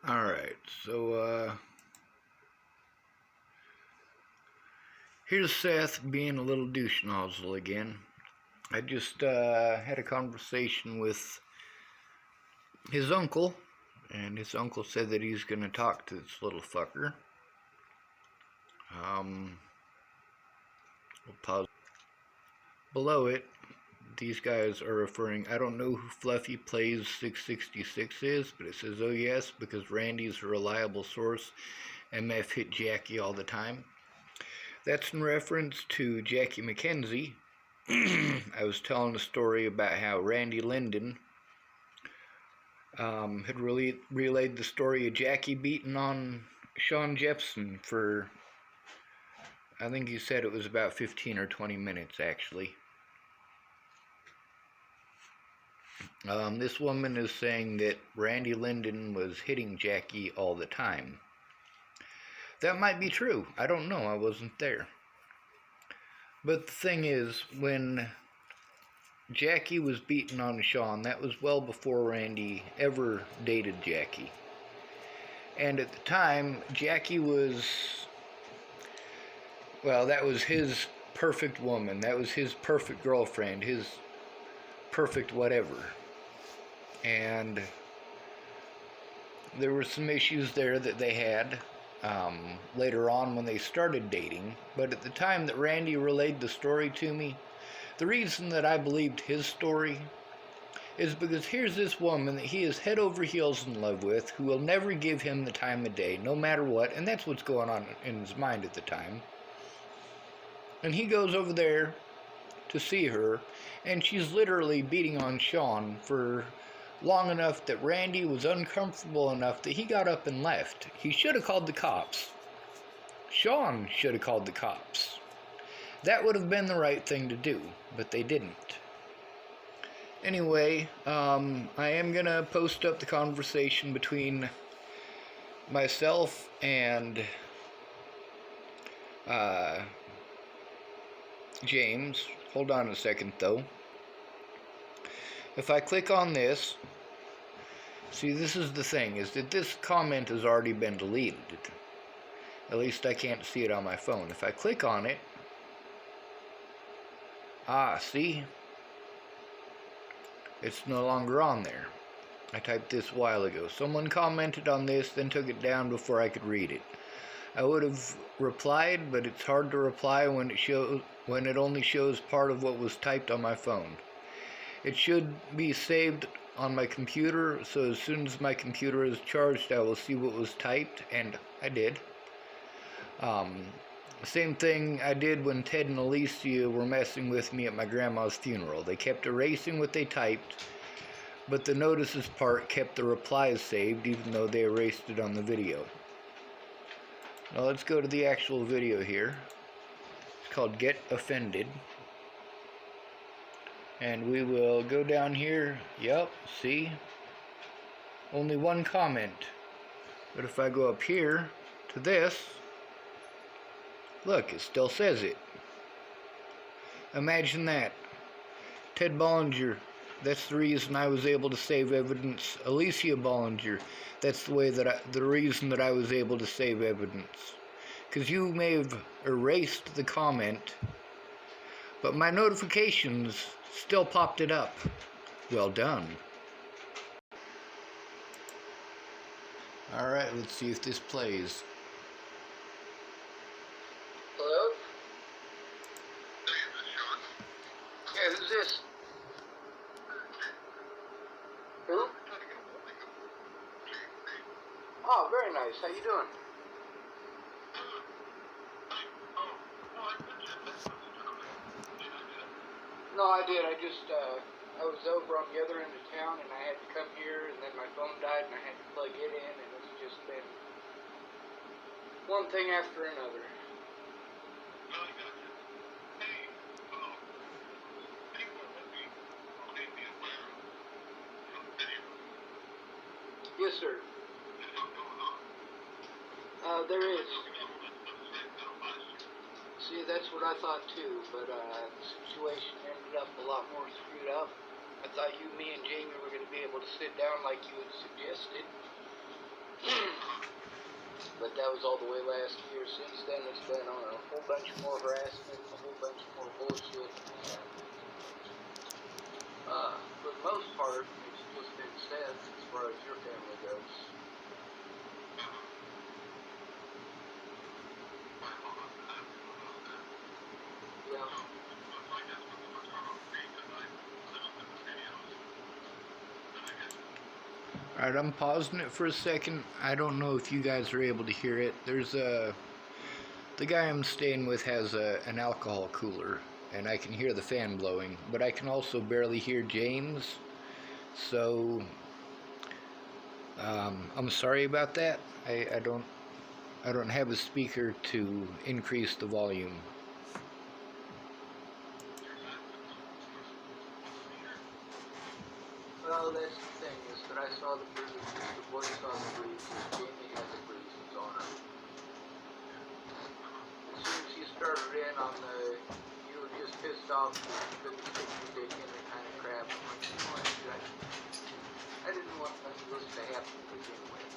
Alright, so here's Seth being a little douche nozzle again. I just had a conversation with his uncle, and his uncle said that he's going to talk to this little fucker. We'll pause. Below it, these guys are referring, I don't know who Fluffy Plays 666 is, but it says, oh yes, because Randy's a reliable source. MF hit Jackie all the time. That's in reference to Jackie McKenzie. I was telling a story about how Randy Linden had relayed the story of Jackie beating on Sean Jepson for, I think he said it was about 15 or 20 minutes actually. This woman is saying that Randy Linden was hitting Jackie all the time. That might be true. I don't know. I wasn't there. But the thing is, when Jackie was beating on Sean, that was well before Randy ever dated Jackie. And at the time, Jackie was, well, that was his perfect woman. That was his perfect girlfriend, his perfect whatever. And there were some issues there that they had later on when they started dating. But at the time that Randy relayed the story to me, the reason that I believed his story is because here's this woman that he is head over heels in love with, who will never give him the time of day, no matter what, and that's what's going on in his mind at the time. And he goes over there to see her, and she's literally beating on Sean for long enough that Randy was uncomfortable enough that he got up and left. He should have called the cops. Sean should have called the cops. That would have been the right thing to do, but they didn't. Anyway, I am going to post up the conversation between myself and James. Hold on a second, though. If I click on this, see, this is the thing, is that this comment has already been deleted. At least I can't see it on my phone. If I click on it, see? It's no longer on there. I typed this a while ago. Someone commented on this, then took it down before I could read it. I would have replied, but it's hard to reply when it only shows part of what was typed on my phone. It should be saved on my computer, so as soon as my computer is charged, I will see what was typed, and I did. Same thing I did when Ted and Alicia were messing with me at my grandma's funeral. They kept erasing what they typed, but the notices part kept the replies saved, even though they erased it on the video. Now let's go to the actual video here. It's called Get Offended. And we will go down here. Yep, see? Only one comment. But if I go up here to this, look, it still says it. Imagine that. Ted Bollinger, that's the reason I was able to save evidence. Alicia Bollinger, that's the reason that I was able to save evidence. Because you may have erased the comment, but my notifications still popped it up. Well done. Alright, let's see if this plays. Hello? Yeah, who's this? Who? Oh, very nice. How you doing? No, I did. I was over on the other end of town, and I had to come here, and then my phone died, and I had to plug it in, and it's just been one thing after another. Yes, sir. There is. See, that's what I thought too, but the situation ended up a lot more screwed up. I thought me and Jamie were going to be able to sit down like you had suggested. But that was all the way last year. Since then, it's been on a whole bunch more harassment, a whole bunch more bullshit. For the most part, it's just been Seth as far as your family goes. Yeah. Alright, I'm pausing it for a second. I don't know if you guys are able to hear it. There's a... The guy I'm staying with has an alcohol cooler, and I can hear the fan blowing, but I can also barely hear James, so I'm sorry about that. I don't have a speaker to increase the volume. Well, that's the thing, is that I saw the bruises, the boy saw the bruises, Jamie had the bruises on her. As soon as you started in on the, you were just pissed off that you couldn't stick your dick in it kind of crap, I'm like, you know what, I didn't want none of this to happen to begin with.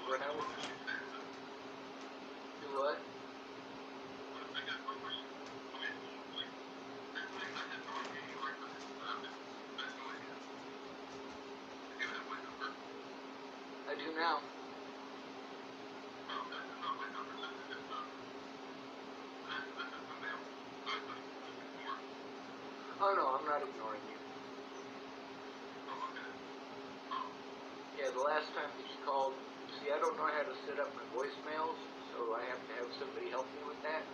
What I would do what? I do now. Oh no, I'm not ignoring you. Yeah, the last time that you called, see, I don't know how to set up my voicemails, so I have to have somebody help me with that.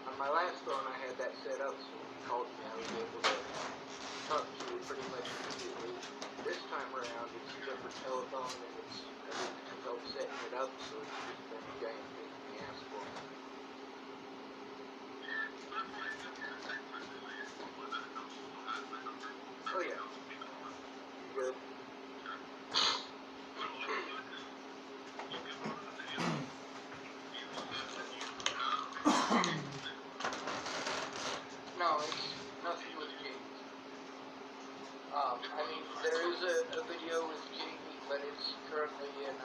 On my last phone, I had that set up, so when you called me, I was able to talk to you pretty much immediately. This time around, it's a different telephone, and it's everything's all setting it up, so it's just been a giant pain in the ass for me. Oh yeah. You good? No, it's nothing with Jamie. I mean, there is a video with Jamie, but it's currently in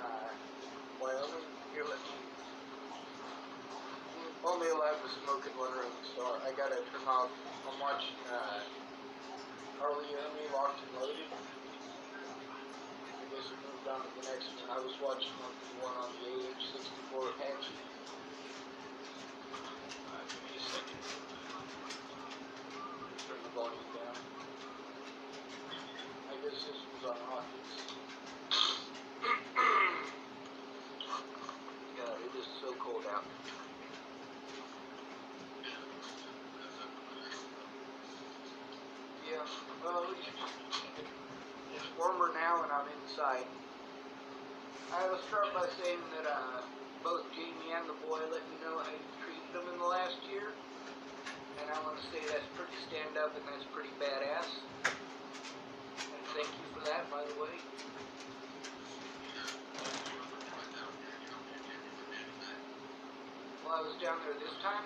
Wyoming. Here, let me. Only allowed to smoke in one room, so I gotta turn off. I'm watching Harley Enemy Locked and Loaded. I guess we moved on to the next one. I was watching the one on the AH-64 Apache. Give me a second. Turn the volume down. I guess this was on Rockets. God, it is so cold out. Yeah, well, it's warmer now and I'm inside. I will start by saying that both Jamie and the boy let me know how you treated them in the last year. And I want to say that's pretty stand up and that's pretty badass. And thank you for that, by the way. Well, I was down there this time.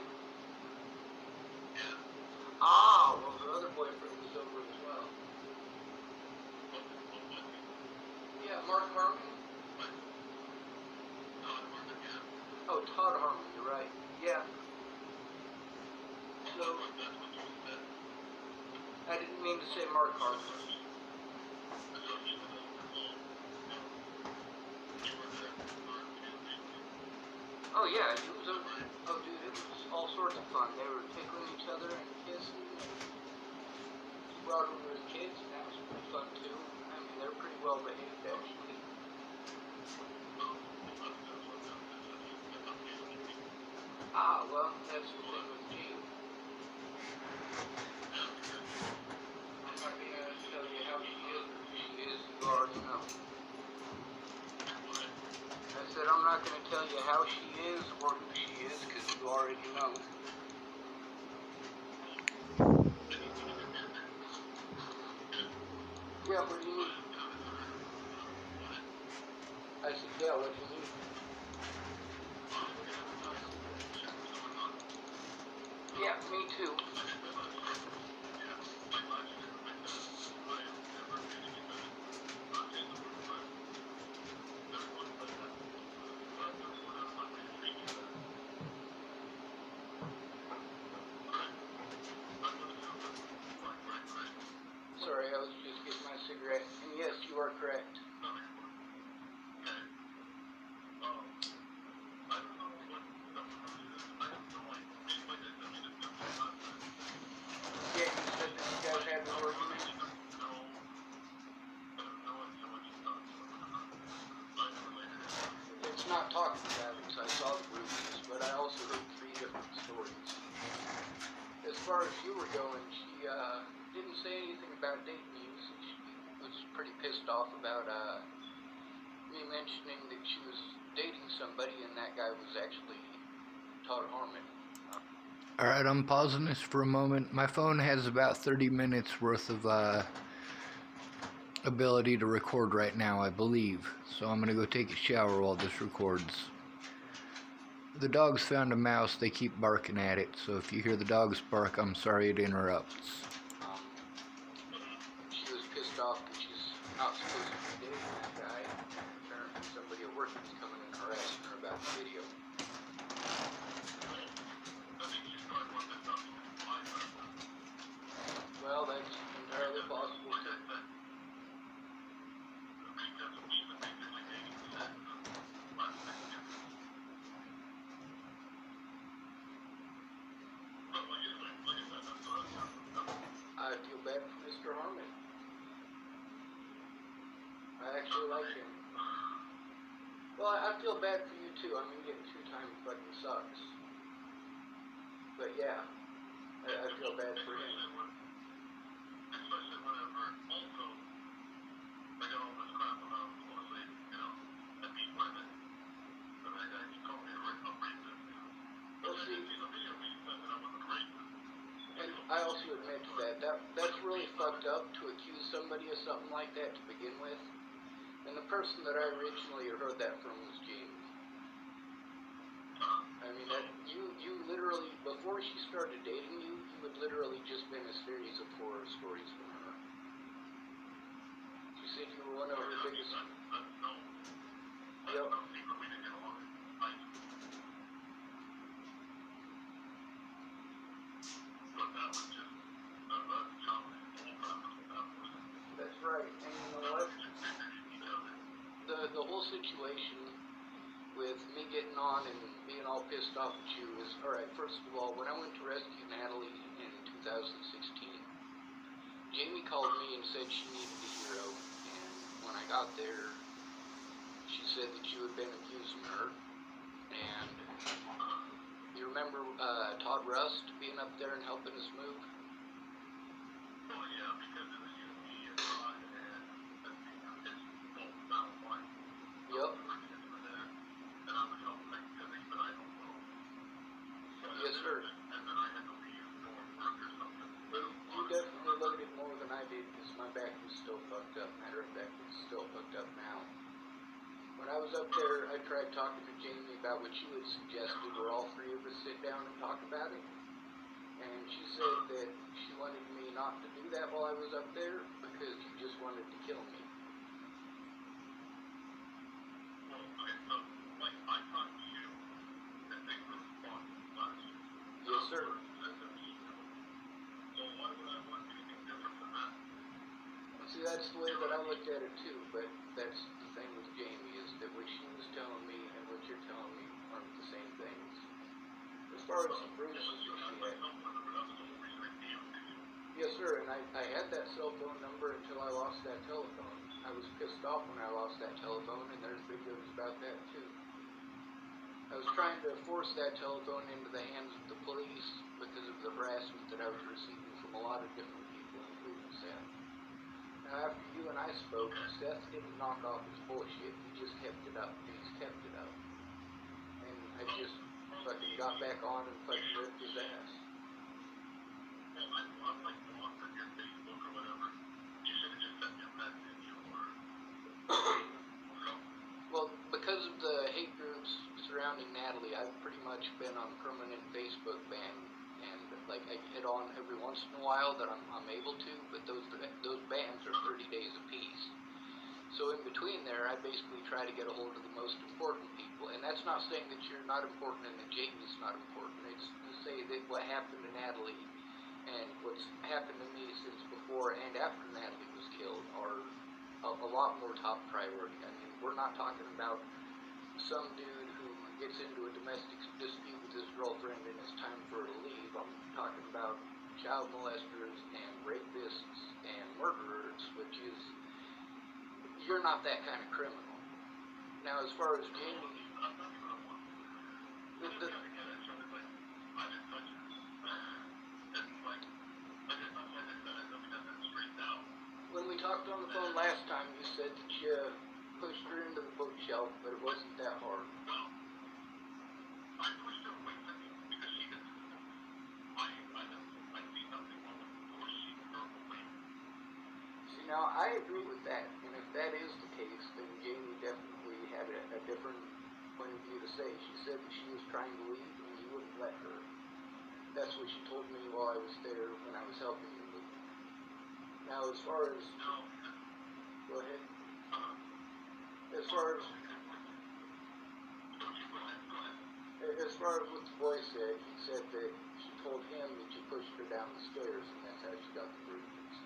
Ah, well, her other boyfriend was over as well. Yeah, Mark Harmon. Oh, Todd Harmon, you're right. Yeah. So, I didn't mean to say Mark Harmon. Oh yeah, it was oh dude, it was all sorts of fun. They were tickling each other and kissing. He brought over his kids, and that was pretty fun too. I mean, they're pretty well behaved actually. Ah, well, that's the thing with Gene. I'm not gonna tell you how she is, you already know. I said I'm not gonna tell you how she is or who she is, because you already know. Yeah, what do you need? I said, yeah, what do you need? Yeah, me too. correct. And yes, you are correct. Yeah, you said that you guys had an argument. It's not talking about it, so I saw the bruises, but I also heard 3 different stories. As far as you were going, she didn't say anything about dating you. So she was pretty pissed off about me mentioning that she was dating somebody, and that guy was actually Todd Harmon. Alright, I'm pausing this for a moment. My phone has about 30 minutes worth of ability to record right now, I believe. So I'm gonna go take a shower while this records. The dogs found a mouse. They keep barking at it, so if you hear the dogs bark, I'm sorry it interrupts. She was pissed off that she's not supposed to be dating that guy. Apparently somebody at work is coming and harassing her about the video. Well, that's entirely possible too. I feel bad for Mr. Harmon. I actually like him. Well, I feel bad for you too. I mean, getting 2 times fucking sucks. But yeah, I feel bad for him. Especially whenever also I got all this crap about, honestly, at these women. But that guy, he called me a racist. Well, see, and I also admit to that's really fucked up to accuse somebody of something like that to begin with. And the person that I originally heard that from was Jamie. I mean, that you literally, before she started dating you, you had literally just been a series of horror stories from her. She said you were one of her biggest... Yep. That's right, and you know what? The whole situation with me getting on and being all pissed off at you is, alright, first of all, when I went to rescue Natalie in 2016, Jamie called me and said she needed a hero, and when I got there, she said that you had been abusing her, and you remember Todd Rust being up there and helping us move? Oh yeah, because it was you, me, and Todd, and Yep. Yes, sir. And then I had to leave for work or something. You definitely loaded more than I did because my back was still fucked up. Matter of fact, it's still fucked up now. When I was up there, I tried talking to Jamie about what you had suggested, where all 3 of us sit down and talk about it. And she said that she wanted me not to do that while I was up there because you just wanted to kill me. Yes, sir. See, that's the way that I looked at it too, but that's the thing with Jamie, is that what she was telling me and what you're telling me aren't the same things. As far as the bruises that she had. Yes, sir, and I had that cell phone number until I lost that telephone. I was pissed off when I lost that telephone, and there's videos about that too. I was trying to force that telephone into the hands of the police because of the harassment that I was receiving from a lot of different people, including Seth. Now, after you and I spoke, Seth didn't knock off his bullshit. He just kept it up, and he's kept it up. And I just fucking got back on and fucking ripped his ass. Well, because of the hate groups surrounding Natalie, I've pretty much been on permanent Facebook ban, and like I get on every once in a while that I'm able to, but those bans are 30 days apiece. So in between there, I basically try to get a hold of the most important people, and that's not saying that you're not important and that Jamie's not important. It's to say that what happened to Natalie and what's happened to me since before and after Natalie was killed are a lot more top priority. I mean, we're not talking about some dude who gets into a domestic dispute with his girlfriend and it's time for her to leave. I'm talking about child molesters and rapists and murderers, which is, you're not that kind of criminal. Now, as far as Jamie, when we talked on the phone last time, you said that you pushed her into the bookshelf, but it wasn't that hard. See, now I agree with that, and if that is the case, then Jamie definitely had a different point of view to say. She said that she was trying to leave and you wouldn't let her. That's what she told me while I was there when I was helping you leave. Now, as far as, go ahead. As far as what the boy said, he said that she told him that you pushed her down the stairs, and that's how she got the bruises.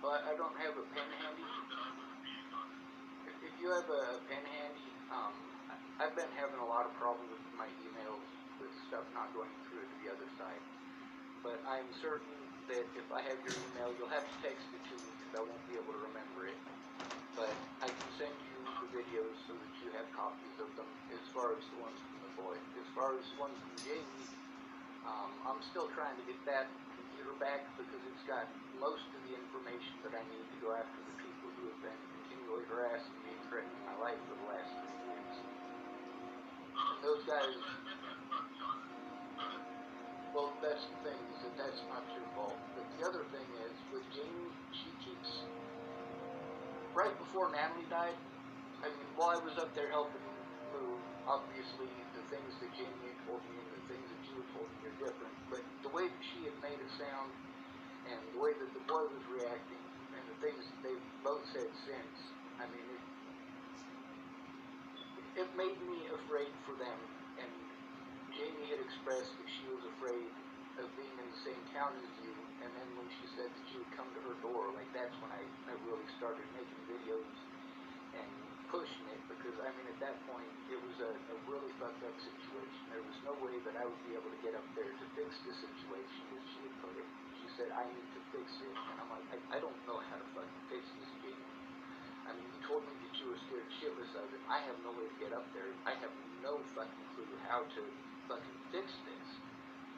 Well, I don't have a pen handy. If you have a pen handy, I've been having a lot of problems with my emails, with stuff not going through to the other side. But I'm certain that if I have your email, you'll have to text it to me because I won't be able to remember it. But I can send you the videos so that you have copies of them, as far as the ones from the boy. As far as the ones from Jamie, I'm still trying to get that computer back because it's got most of the information that I need to go after the people who have been continually harassing me and threatening my life for the last 3 years. And those guys, well, that's the thing, is that that's not your fault. But the other thing is, with Jamie, she keeps, right before Natalie died, I mean, while I was up there helping move, obviously the things that Jamie had told me and the things that you had told me are different, but the way that she had made it sound and the way that the boy was reacting and the things that they've both said since, I mean, it made me afraid for them. And Jamie had expressed that she was afraid of being in the same town as you, and then when she said that you would come to her door, like, that's when I really started making videos and pushing it, because I mean, at that point it was a really fucked up situation. There was no way that I would be able to get up there to fix the situation, as she had put it. She said, I need to fix it, and I'm like, I don't know how to fucking fix this, Jamie. I mean, you told me that you were scared shitless of it. I have no way to get up there. I have no fucking clue how to fucking fix this.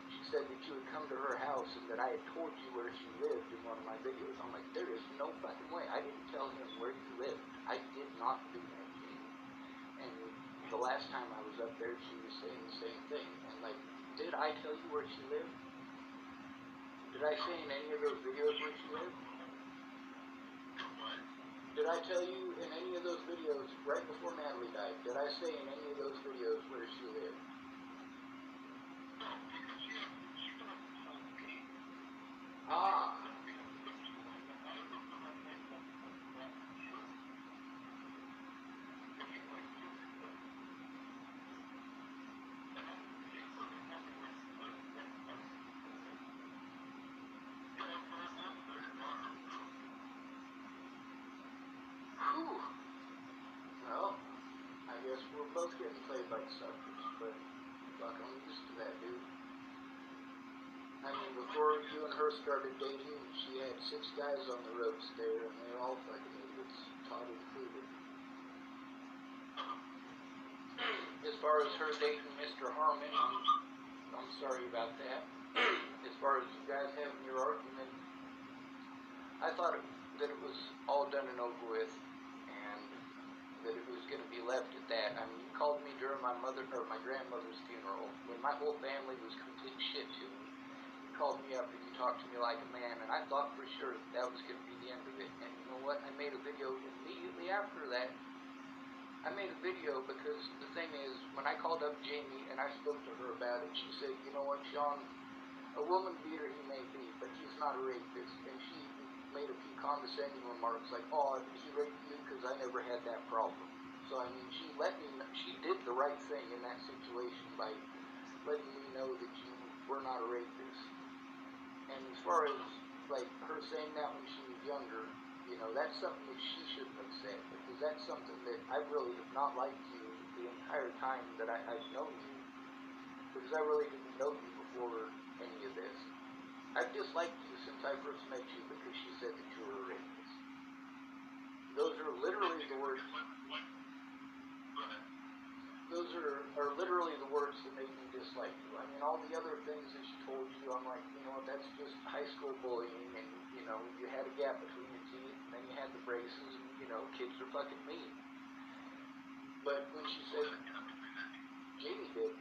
She said that you would come to her house and that I had told you where she lived in one of my videos. I'm like, there is no fucking way. I didn't tell him where you lived. I did not do that, Jamie. And the last time I was up there, she was saying the same thing. And like, did I tell you where she lived? Did I say in any of those videos where she lived? Did I tell you in any of those videos right before Natalie died? Did I say in any of those videos where she lived? Ah. Whew. Well, I guess we're both getting played by suckers, but fuck, I'm used to that, dude. I mean, before you and her started dating, she had 6 guys on the ropes there, and they're all fucking idiots, Todd included. As far as her dating Mr. Harmon, I'm sorry about that. As far as you guys having your argument, I thought that it was all done and over with, and that it was going to be left at that. I mean, you called me during my grandmother's funeral, when my whole family was complete shit to me. You called me up and you talked to me like a man, and I thought for sure that was going to be the end of it. And you know what? I made a video immediately after that. I made a video because the thing is, when I called up Jamie and I spoke to her about it, she said, you know what, Sean, a woman beater he may be, but he's not a rapist. And she made a few condescending remarks like, oh, he raped you because I never had that problem. So I mean, she did the right thing in that situation by letting me know that you were not a rapist. And as far as like her saying that when she was younger, you know, that's something that she shouldn't have said, because that's something that I really have not liked you the entire time that I've known you, because I really didn't know you before any of this. I've disliked you since I first met you because she said that you were a rapist. Those are literally the words. Those are literally the words that make me dislike you. I mean, all the other things that she told you, I'm like, you know, that's just high school bullying, and, you know, you had a gap between your teeth, and then you had the braces, and, you know, kids are fucking mean. But when she said, Jamie did.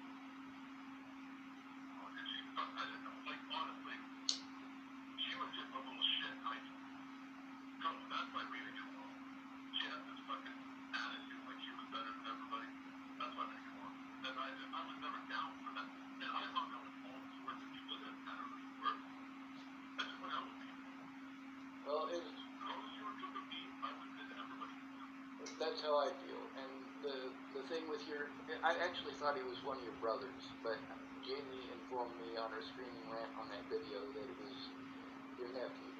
Well, that's how I feel. And the thing with I actually thought he was one of your brothers, but Jamie informed me on her screaming rant on that video that it was your nephew.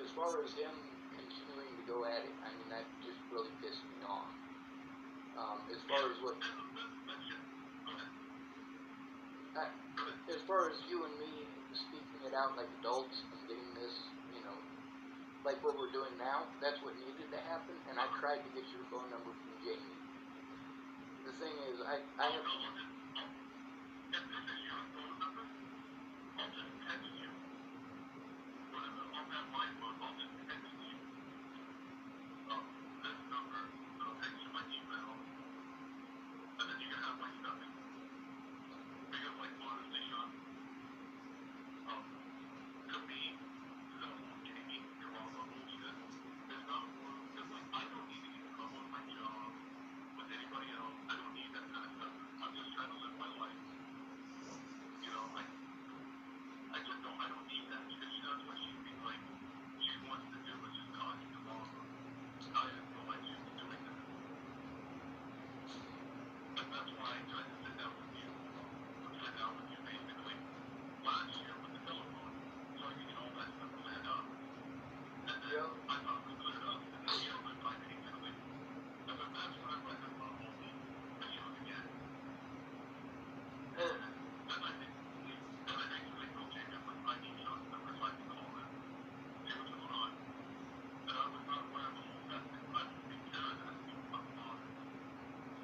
As far as him continuing to go at it, I mean, that just really pissed me off. As far as as far as you and me speaking it out like adults and getting this, you know, like what we're doing now, that's what needed to happen, and I tried to get your phone number from Jamie. The thing is, I have to...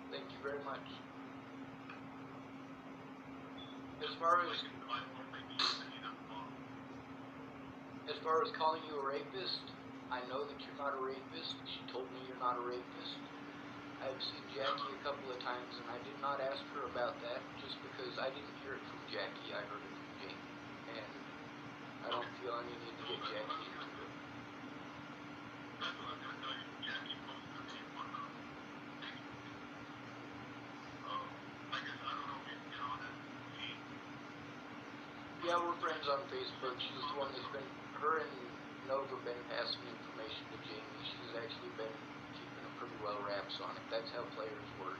Thank you very much. As far as calling you a rapist, I know that you're not a rapist. She told me you're not a rapist. I've seen Jackie a couple of times, and I did not ask her about that just because I didn't hear it from Jackie. I heard it from Jamie, and I don't feel any need to get Jackie into it. Yeah, we're friends on Facebook. She's the one that's been, her and Nova been passing information to Jamie. She's actually been keeping a pretty well wraps on it. That's how players work.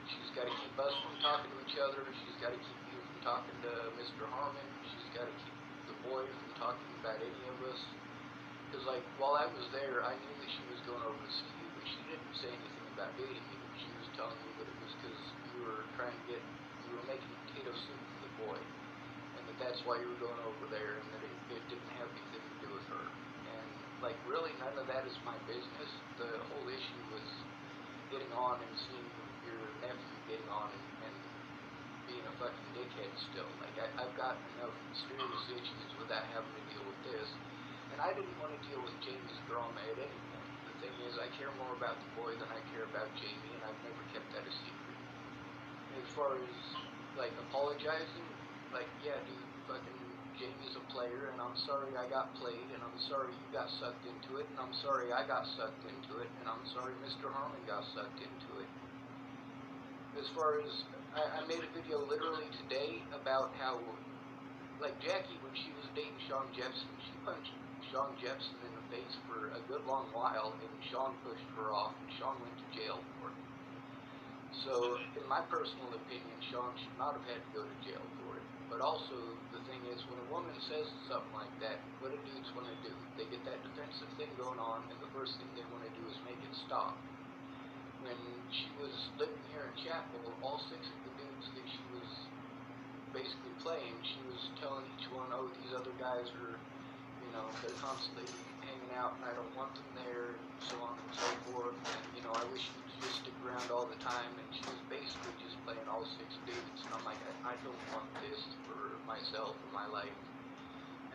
She's got to keep us from talking to each other. She's got to keep you from talking to Mr. Harmon. She's got to keep the boy from talking about any of us. Because, like, while I was there, I knew that she was going over to see you, but she didn't say anything about dating you. She was telling me that it was because you were you were making potato soup for the boy. That's why you were going over there, and that it didn't have anything to do with her. And, like, really, none of that is my business. The whole issue was getting on and seeing your nephew getting on and being a fucking dickhead still. Like, I've got enough serious issues without having to deal with this. And I didn't want to deal with Jamie's drama at any point. The thing is, I care more about the boy than I care about Jamie, and I've never kept that a secret. As far as, like, apologizing, like, yeah, dude, fucking Jamie's a player, and I'm sorry I got played, and I'm sorry you got sucked into it, and I'm sorry I got sucked into it, and I'm sorry Mr. Harmon got sucked into it. As far as, I made a video literally today about how, like, Jackie, when she was dating Sean Jepson, she punched Sean Jepson in the face for a good long while, and Sean pushed her off, and Sean went to jail for it. So, in my personal opinion, Sean should not have had to go to jail for it. But also, the thing is, when a woman says something like that, what do dudes want to do? They get that defensive thing going on, and the first thing they want to do is make it stop. When she was living here in Chapel, all 6 of the dudes that she was basically playing, she was telling each one, oh, these other guys are, you know, they're constantly hanging out and I don't want them there, and so on and so forth, and, you know, I wish you'd just stick around all the time, and she was basically just playing all 6 dudes, and I'm like, I don't want this for myself or my life.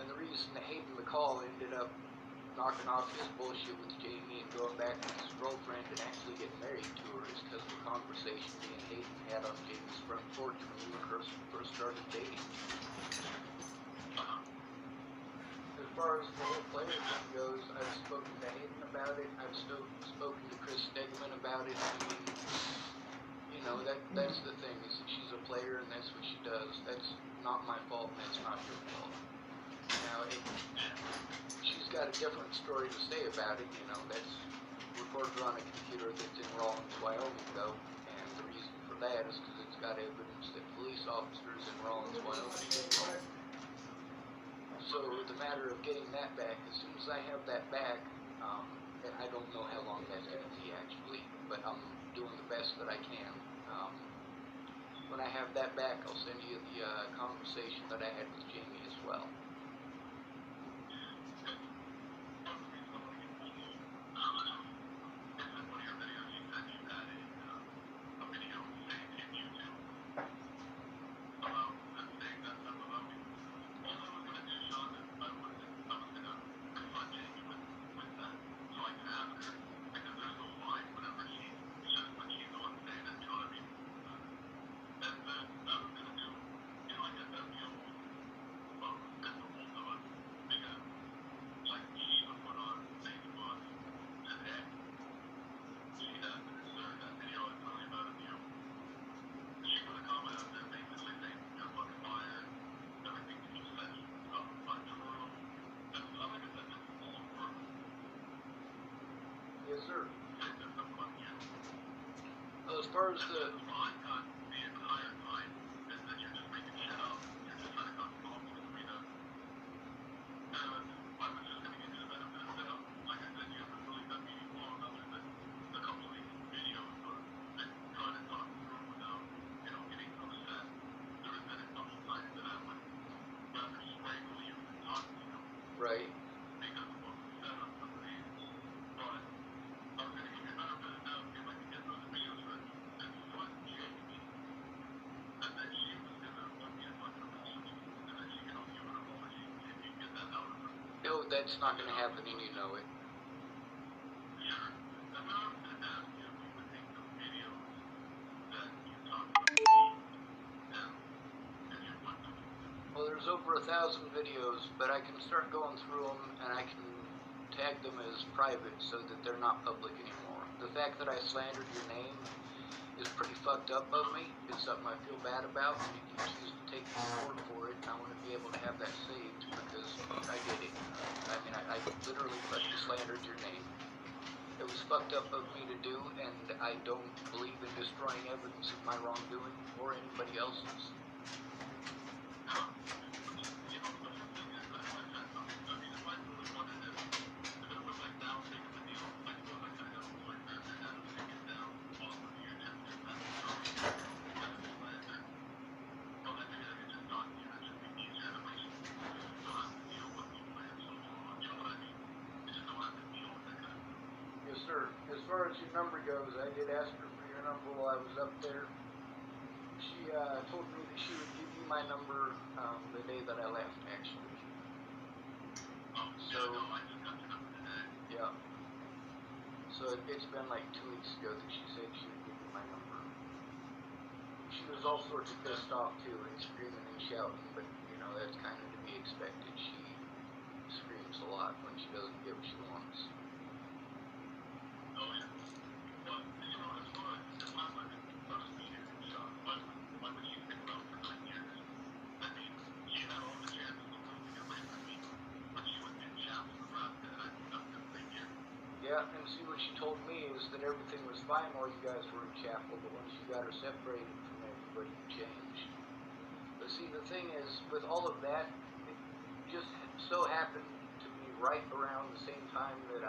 And the reason that Hayden McCall ended up knocking off his bullshit with Jamie and going back with his girlfriend and actually getting married to her is because of the conversation me and Hayden had on Jamie's front porch when we first started dating. As far as the whole player thing goes, I've spoken to Hayden about it. I've still spoken to Chris Stegman about it. I mean, you know, that's the thing, is that she's a player and that's what she does. That's not my fault and that's not your fault. Now, she's got a different story to say about it, you know, that's recorded on a computer that's in Rawlins, Wyoming, though, and the reason for that is because it's got evidence that police officers in Rawlins, Wyoming did wrong. So, the matter of getting that back, as soon as I have that back, and I don't know how long that's going to be, actually, but I'm doing the best that I can. When I have that back, I'll send you the conversation that I had with Jamie as well. Yes, sir. As far as the... Right. No, that's not going to happen, and you know it. Well, there's over 1,000 videos, but I can start going through them, and I can tag them as private so that they're not public anymore. The fact that I slandered your name is pretty fucked up of me. It's something I feel bad about, and if you choose to take me to court for it, I want to be able to have that saved, because I did it. I mean, I literally fucking slandered your name. It was fucked up of me to do, and I don't believe in destroying evidence of my wrongdoing or anybody else's. Yes, sir. As far as your number goes, I did ask her for your number while I was up there. She told me that she would give you my number the day that I left, actually. So, yeah. So it's been like 2 weeks ago that she said she would give you my number. She was all sorts of pissed off too, and screaming and shouting, but you know, that's kind of to be expected. She screams a lot when she doesn't get what she wants. Yeah, and see what she told me is that everything was fine while you guys were in chapel, but once you got her separated from everybody, you changed. But see, the thing is, with all of that, it just so happened to be right around the same time that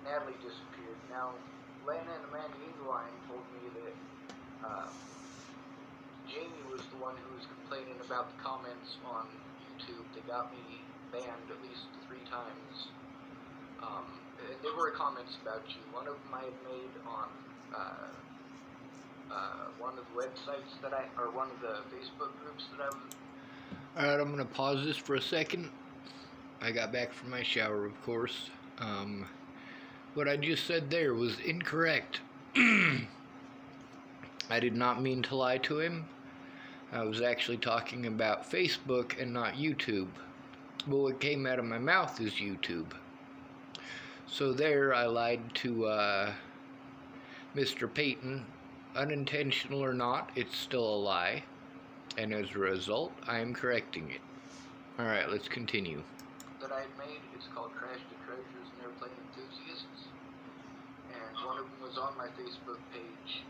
Natalie disappeared. Now, Lana and Amanda Engeline told me that Jamie was the one who was complaining about the comments on YouTube that got me banned at least 3 times. There were comments about you. One of them I had made on one of the websites that or one of the Facebook groups that I was. Alright, I'm going to pause this for a second. I got back from my shower, of course. What I just said there was incorrect. I did not mean to lie to him. I was actually talking about Facebook and not YouTube. But what came out of my mouth is YouTube. So there, I lied to Mr. Payton. Unintentional or not, it's still a lie. And as a result, I am correcting it. Alright, let's continue. That I had made, it's called Trash to Treasures and Airplane Enthusiasts. And one of them was on my Facebook page,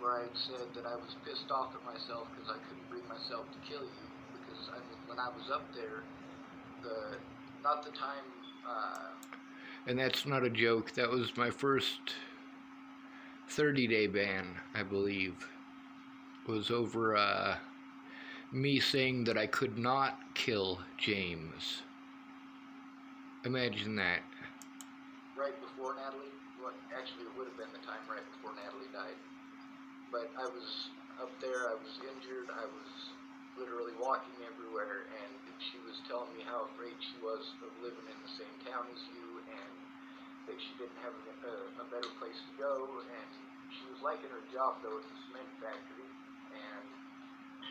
where I had said that I was pissed off at myself because I couldn't bring myself to kill you. Because, I mean, when I was up there, not the time, and that's not a joke, that was my first 30-day ban, I believe. It was over, me saying that I could not kill James. Imagine that. right before Natalie, well, actually it would have been the time right before Natalie died. But I was up there, I was injured, I was literally walking everywhere, and she was telling me how afraid she was of living in the same town as you, and that she didn't have a better place to go, and she was liking her job though at the cement factory, and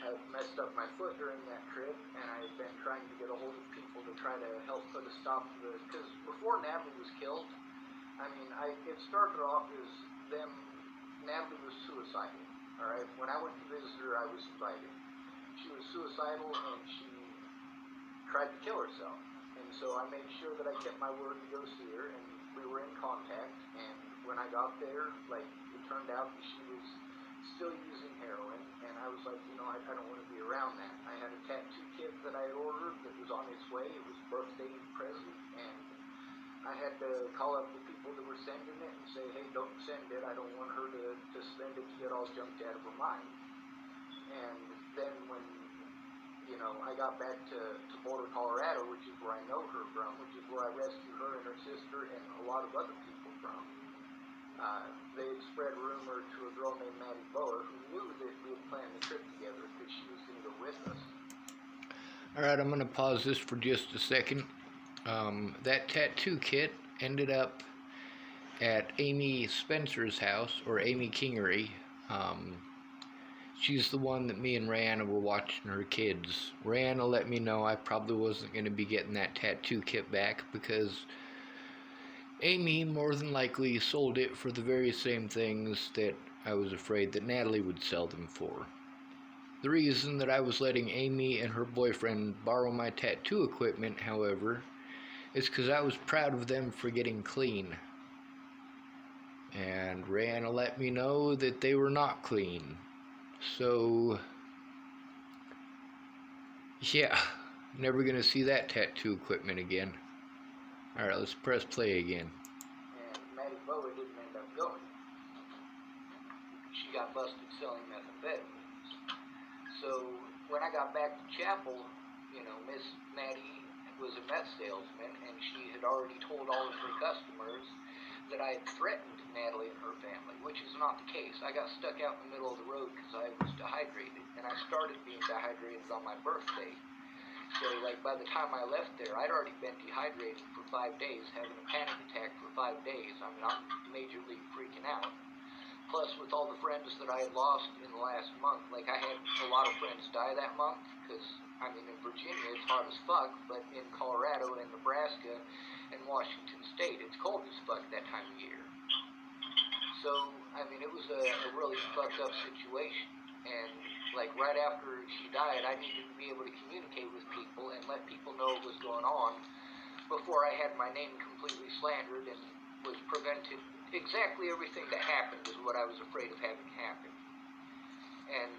I messed up my foot during that trip, and I had been trying to get a hold of people to try to help put a stop to this, because before Natalie was killed, I mean, it started off as Natalie was suicidal, alright? When I went to visit her, I was invited. She was suicidal, and she tried to kill herself, and so I made sure that I kept my word to go see her, and we were in contact, and when I got there, like, it turned out that she was still using heroin, and I was like, you know, I don't want to be around that. I had a tattoo kit that I had ordered that was on its way. It was a birthday present, and I had to call up the people that were sending it and say, hey, don't send it. I don't want her to send it to get all junked out of her mind. And then when, you know, I got back to Boulder, Colorado, which is where I know her from, which is where I rescued her and her sister and a lot of other people from, they had spread rumor to a girl named Maddie Bower who knew that we had planned the trip together because she was going to go with us. Alright, I'm going to pause this for just a second. That tattoo kit ended up at Amy Spencer's house, or Amy Kingery. She's the one that me and Rihanna were watching her kids. Rihanna let me know I probably wasn't going to be getting that tattoo kit back because Amy more than likely sold it for the very same things that I was afraid that Natalie would sell them for. The reason that I was letting Amy and her boyfriend borrow my tattoo equipment, however, is because I was proud of them for getting clean. And Rihanna let me know that they were not clean. So, yeah, never gonna see that tattoo equipment again. Alright, let's press play again. And Maddie Bower didn't end up going. She got busted selling methamphetamines. So when I got back to chapel, you know, Miss Maddie was a meth salesman, and she had already told all of her customers that I had threatened Natalie and her family, which is not the case. I got stuck out in the middle of the road because I was dehydrated, and I started being dehydrated on my birthday. So, like, by the time I left there, I'd already been dehydrated for 5 days, having a panic attack for 5 days. I mean, I'm majorly freaking out. Plus, with all the friends that I had lost in the last month, like, I had a lot of friends die that month, because, I mean, in Virginia, it's hot as fuck, but in Colorado and Nebraska and Washington State, it's cold as fuck that time of year. So, I mean, it was a really fucked up situation, and, like, right after she died, I needed to be able to communicate with people and let people know what was going on before I had my name completely slandered and which prevented exactly everything that happened is what I was afraid of having happen. And,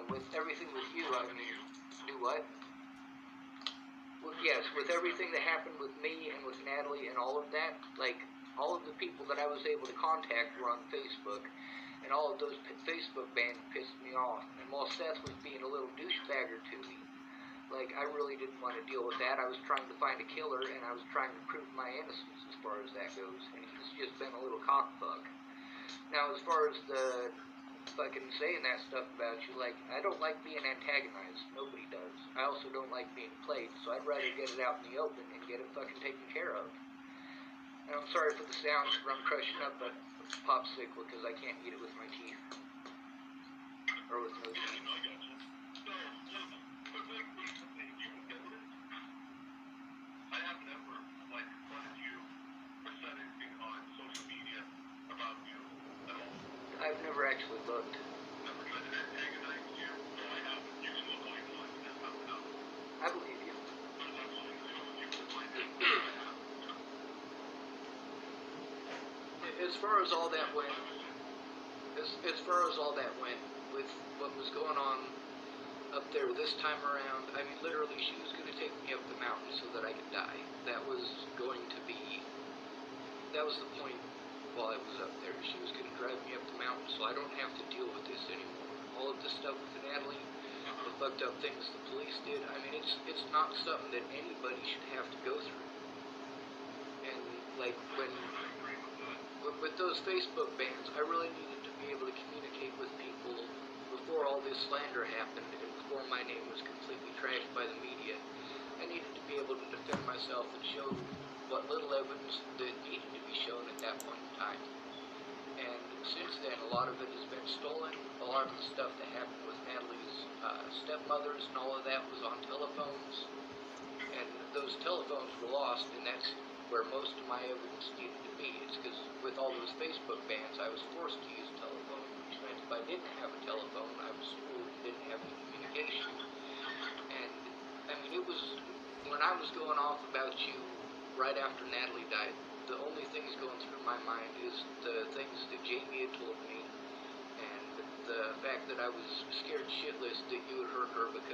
with everything with you, I mean, do what? Well, yes, with everything that happened with me and with Natalie and all of that, like, all of the people that I was able to contact were on Facebook, and all of those Facebook bans pissed me off. And while Seth was being a little douchebagger to me, like, I really didn't want to deal with that. I was trying to find a killer, and I was trying to prove my innocence as far as that goes, and he's just been a little cockfuck. Now, as far as the fucking saying that stuff about you, like, I don't like being antagonized. Nobody does. I also don't like being played, so I'd rather get it out in the open and get it fucking taken care of. And I'm sorry for the sounds where I'm crushing up a popsicle because I can't eat it with my teeth. Or with no teeth. I've never actually looked. I believe you. As far as all that went, with what was going on up there this time around, I mean, literally, she was going to take me up the mountain so that I could die. That was the point while I was up there. She was going to drive me up the mountain so I don't have to deal with this anymore. All of this stuff with Natalie, the fucked up things the police did, I mean, it's not something that anybody should have to go through. And, like, with those Facebook bans, I really needed to be able to communicate with people before all this slander happened and before my name was completely trashed by the media. I needed to be able to defend myself and show what little evidence that needed to be shown at that point in time. And since then, a lot of it has been stolen. A lot of the stuff that happened with Natalie's stepmothers and all of that was on telephones. And those telephones were lost, and that's where most of my evidence needed to be. It's because with all those Facebook bans, I was forced to use telephone, which meant if I didn't have a telephone, I was screwed and didn't have any communication. And, I mean, it was, when I was going off about you right after Natalie died, the only things going through my mind is the things that Jamie had told me, and the fact that I was scared shitless that you would hurt her because